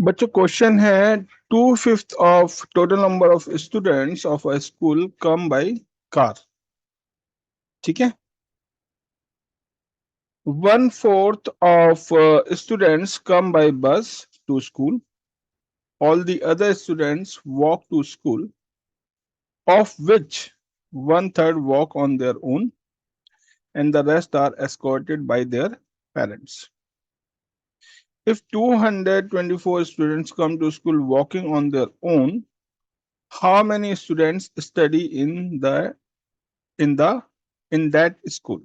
बच्चों क्वेश्चन है 2/5 of total number of students of a school come by car. ठीक है। 1/4 of students come by bus to school. All the other students walk to school, of which 1/3 walk on their own and the rest are escorted by their parents. If 224 students come to school walking on their own, how many students study in the in that school?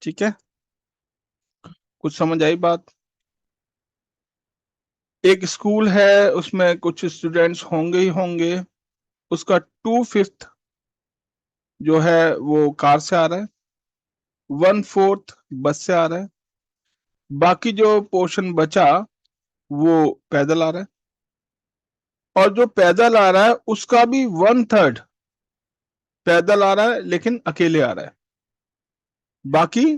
ठीक है, कुछ समझ आई बात? एक school है, उसमें कुछ students होंगे ही होंगे, उसका 2/5 जो है वो कार से आ रहा है, 1/4 बस से आ रहा है, बाकी जो पोर्शन बचा वो पैदल आ रहा है, और जो पैदल आ रहा है उसका भी 1/3 पैदल आ रहा है लेकिन अकेले आ रहा है, बाकी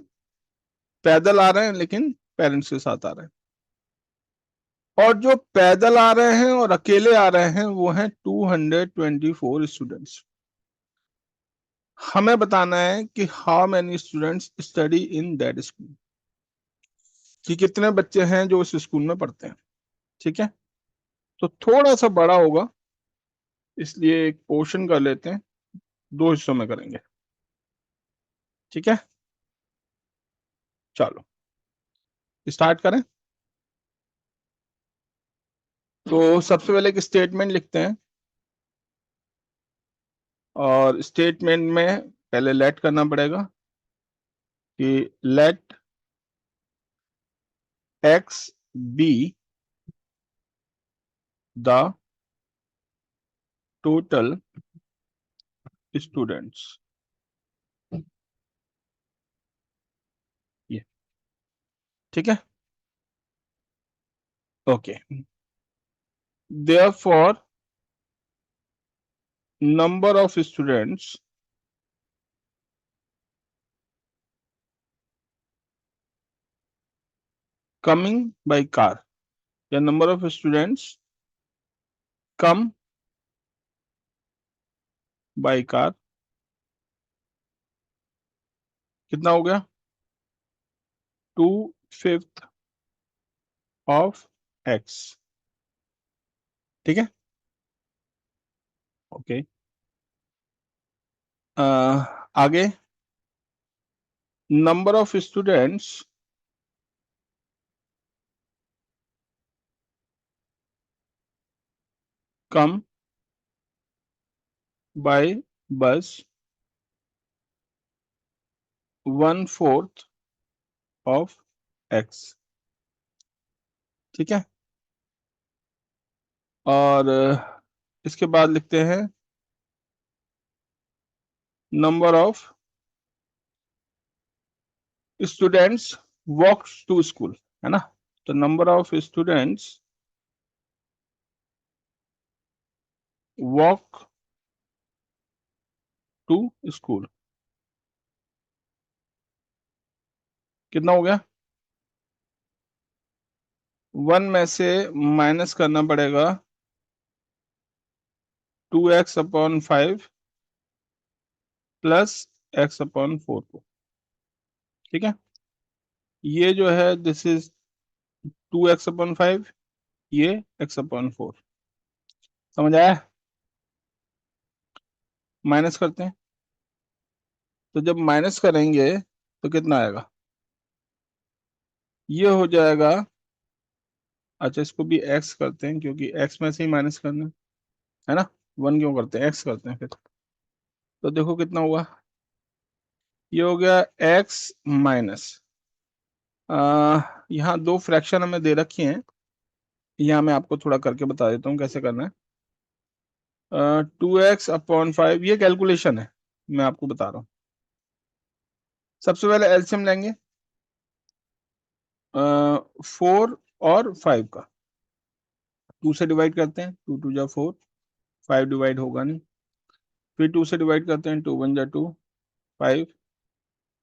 पैदल आ रहे हैं लेकिन पेरेंट्स के साथ आ रहे हैं। और जो पैदल आ रहे हैं और अकेले आ रहे हैं वो हैं 224 स्टूडेंट्स। हमें बताना है कि how many students study in that school, कि कितने बच्चे हैं जो उस स्कूल में पढ़ते हैं। ठीक है, तो थोड़ा सा बड़ा होगा, इसलिए एक पोर्शन कर लेते हैं, दो हिस्सों में करेंगे। ठीक है, चलो स्टार्ट करें। तो सबसे पहले एक स्टेटमेंट लिखते हैं, और स्टेटमेंट में पहले लेट करना पड़ेगा कि let x be the total students. ये ठीक है, okay. Therefore number of students coming by car, या number of students come by car कितना हो गया? 2/5 ऑफ x। ठीक है, ओके। आगे number of students come by बस 1/4 ऑफ x। ठीक है, और इसके बाद लिखते हैं number of students walk to school, है ना। तो number of students walk to school कितना हो गया? 1 में से माइनस करना पड़ेगा 2x/5 प्लस x/4 को। ठीक है, ये जो है दिस इज 2x/5, ये x/4। समझ आया? माइनस करते हैं, तो जब माइनस करेंगे तो कितना आएगा? ये हो जाएगा, अच्छा इसको भी x करते हैं क्योंकि x में से ही माइनस करना है ना। 1 क्यों करते हैं, x करते हैं फिर। तो देखो कितना हुआ, ये हो गया x माइनस, यहाँ दो फ्रैक्शन हमें दे रखी हैं, यहाँ मैं आपको थोड़ा करके बता देता हूँ कैसे करना है। 2x/5, ये कैलकुलेशन है, मैं आपको बता रहा हूँ। सबसे पहले एलसीएम लेंगे 4 और 5 का, 2 से डिवाइड करते हैं, 2 2 जा 4, 5 डिवाइड होगा नहीं, फिर 2 से डिवाइड करते हैं, 2 1 जा 2, 5,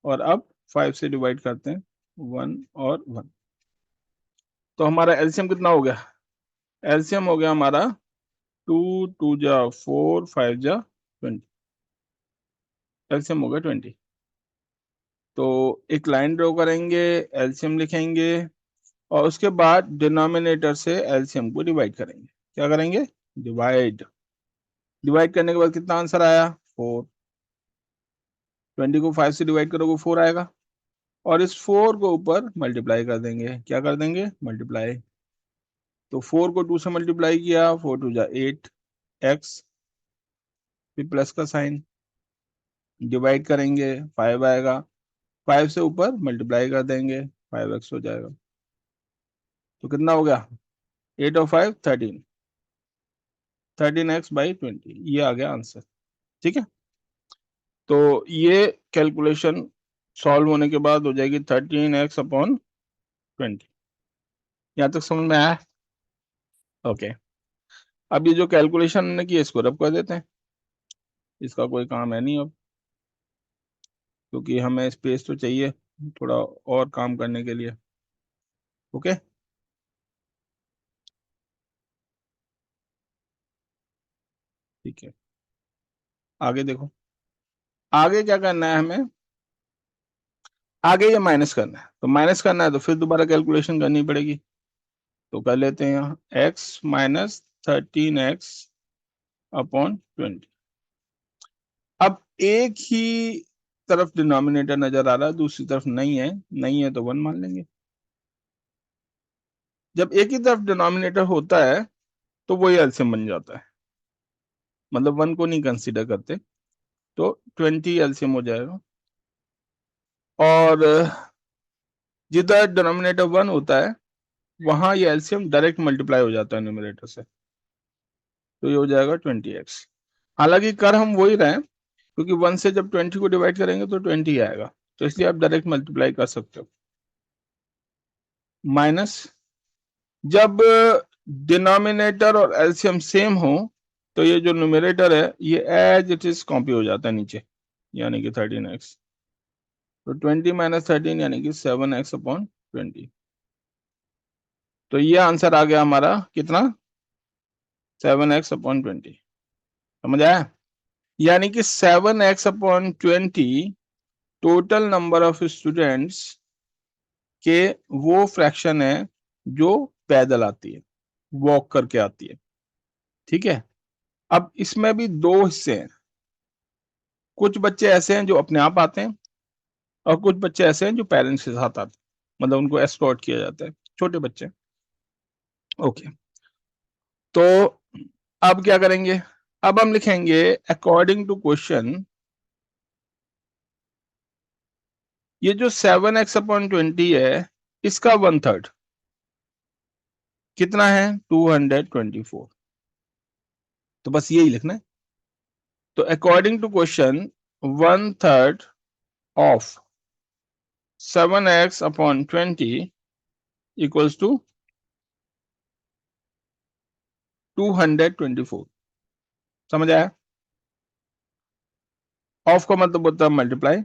और अब 5 से डिवाइड करते हैं, 1 और 1। तो हमारा एलसीएम कितना हो गया? एलसीएम हो गया हमारा 2 2 जा 4 5 जा 20, एलसीएम हो गया 20। तो एक लाइन ड्रॉ करेंगे, एलसीएम लिखेंगे और उसके बाद डिनोमिनेटर से एलसीएम को डिवाइड करेंगे। क्या करेंगे? डिवाइड। डिवाइड करने के बाद कितना आंसर आया? 4। 20 को 5 से डिवाइड करोगे 4 आएगा और इस 4 को ऊपर मल्टीप्लाई कर देंगे। क्या कर देंगे? मल्टीप्लाई। तो 4 को 2 से मल्टीप्लाई किया, 4 2 जा 8 एक्स, फिर प्लस का साइन, डिवाइड करेंगे 5 आएगा, 5 से ऊपर मल्टीप्लाई कर देंगे, 5x हो जाएगा। तो कितना हो गया? 8 और 5 13, 13x/20, ये आ गया आंसर। ठीक है, तो ये कैलकुलेशन सॉल्व होने के बाद हो जाएगी 13x/20। यहाँ तक समझ में आया? ओके, अब ये जो कैलकुलेशन ने की इसको रब कर देते हैं, इसका कोई काम है नहीं अब, क्योंकि हमें स्पेस तो चाहिए थोड़ा और काम करने के लिए। ओके, ठीक है, आगे देखो। आगे क्या करना है हमें? आगे ये माइनस करना है, तो माइनस करना है तो फिर दोबारा कैलकुलेशन करनी पड़ेगी। तो कर लेते हैं यहाँ x माइनस 13x/20। अब एक ही तरफ डिनोमिनेटर नजर आ रहा है, दूसरी तरफ नहीं है, नहीं है तो 1 मान लेंगे। जब एक ही तरफ डिनोमिनेटर होता है तो वही एलसीएम बन जाता है, मतलब 1 को नहीं कंसीडर करते, तो 20 एलसीएम हो जाएगा। और जिधर डिनोमिनेटर 1 होता है वहां ये एलसीएम डायरेक्ट मल्टीप्लाई हो जाता है न्यूमरेटर से, तो ये हो जाएगा 20x। हालांकि कर हम वही रहे हैं, क्योंकि 1 से जब 20 को डिवाइड करेंगे तो 20 आएगा, तो इसलिए आप डायरेक्ट मल्टीप्लाई कर सकते हो। माइनस, जब डिनोमिनेटर और एलसीएम सेम हो तो ये जो न्यूमरेटर है ये एज इट इज कॉपी हो जाता है नीचे, यानी कि 13x। तो 20 माइनस 13 यानी कि 7x/20। तो ये आंसर आ गया हमारा कितना? 7x/20। समझ आया? यानी कि 7x/20 total number of students के वो फ्रैक्शन है जो पैदल आती है, वॉक करके आती है। ठीक है, अब इसमें भी दो हिस्से हैं। कुछ बच्चे ऐसे हैं जो अपने आप आते हैं और कुछ बच्चे ऐसे हैं जो पेरेंट्स के साथ आते हैं, मतलब उनको एस्कॉर्ट किया जाता है, छोटे बच्चे। ओके, तो अब क्या करेंगे? अब हम लिखेंगे अकॉर्डिंग टू क्वेश्चन, ये जो 7x/20 है इसका 1/3 कितना है? 224। तो बस यही लिखना है। तो according to question 1/3 of 7x/20 equals to 224। समझ आया? ऑफ का मतलब होता है मल्टीप्लाई।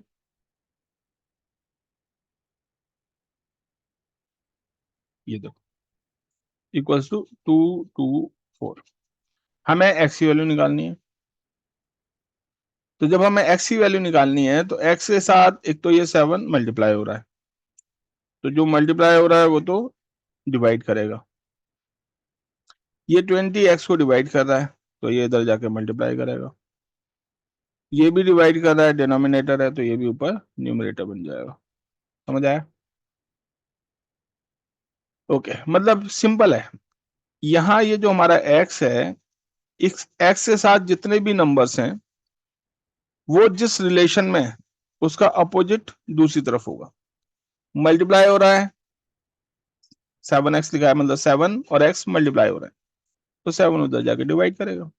ये देखो इक्वल्स टू 224। हमें एक्स की वैल्यू निकालनी है, तो जब हमें एक्स की वैल्यू निकालनी है तो एक्स के साथ एक तो ये 7 मल्टीप्लाई हो रहा है, तो जो मल्टीप्लाई हो रहा है वो तो डिवाइड करेगा। ये 20 एक्स को डिवाइड कर रहा है तो ये इधर जाके मल्टीप्लाई करेगा। ये भी डिवाइड कर रहा है, डिनोमिनेटर है, तो ये भी ऊपर न्यूमरेटर बन जाएगा। समझ आया? ओके, मतलब सिंपल है। यहाँ ये जो हमारा x है, इस x के साथ जितने भी नंबर्स हैं वो जिस रिलेशन में है उसका अपोजिट दूसरी तरफ होगा। मल्टीप्लाई हो रहा है, 7x लिखा है, मतलब 7 और x मल्टीप्लाई हो रहा है, तो 7 उधर जाके डिवाइड करेगा।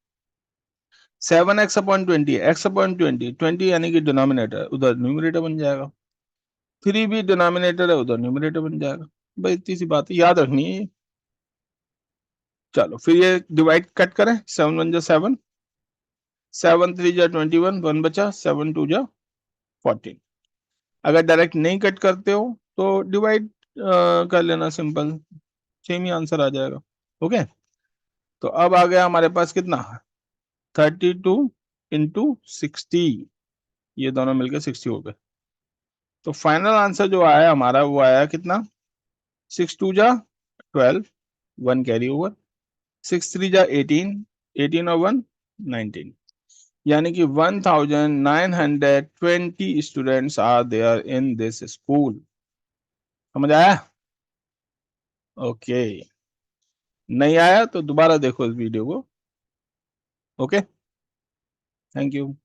7x/20 x/20, 20 यानी कि डिनोमिनेटर, उधर न्यूमरेटर बन जाएगा। 3 भी डिनोमिनेटर है, उधर न्यूमरेटर बन जाएगा। भाई इतनी सी बात है, याद रखनी है ये। चलो फिर ये डिवाइड कट करें, 7 1 जा 7, 7 3 जा 21, 1 बचा, 7 2 जा 14। अगर डायरेक्ट नहीं कट करते हो तो डिवाइड कर लेना, सिंपल। सेम ही आंसर आ जाएगा। ओके, तो अब आ गया हमारे पास कितना, 32 इंटू 60, ये दोनों मिलकर 60 हो गए। तो फाइनल आंसर जो आया हमारा वो आया कितना, 6 2 जा 12, 1 कैरी ओवर, 6 3 जा 18, 18 और 1 19, यानी कि 1920 students are there in this school. समझ आया? ओके, नहीं आया तो दोबारा देखो इस वीडियो को। Okay, thank you.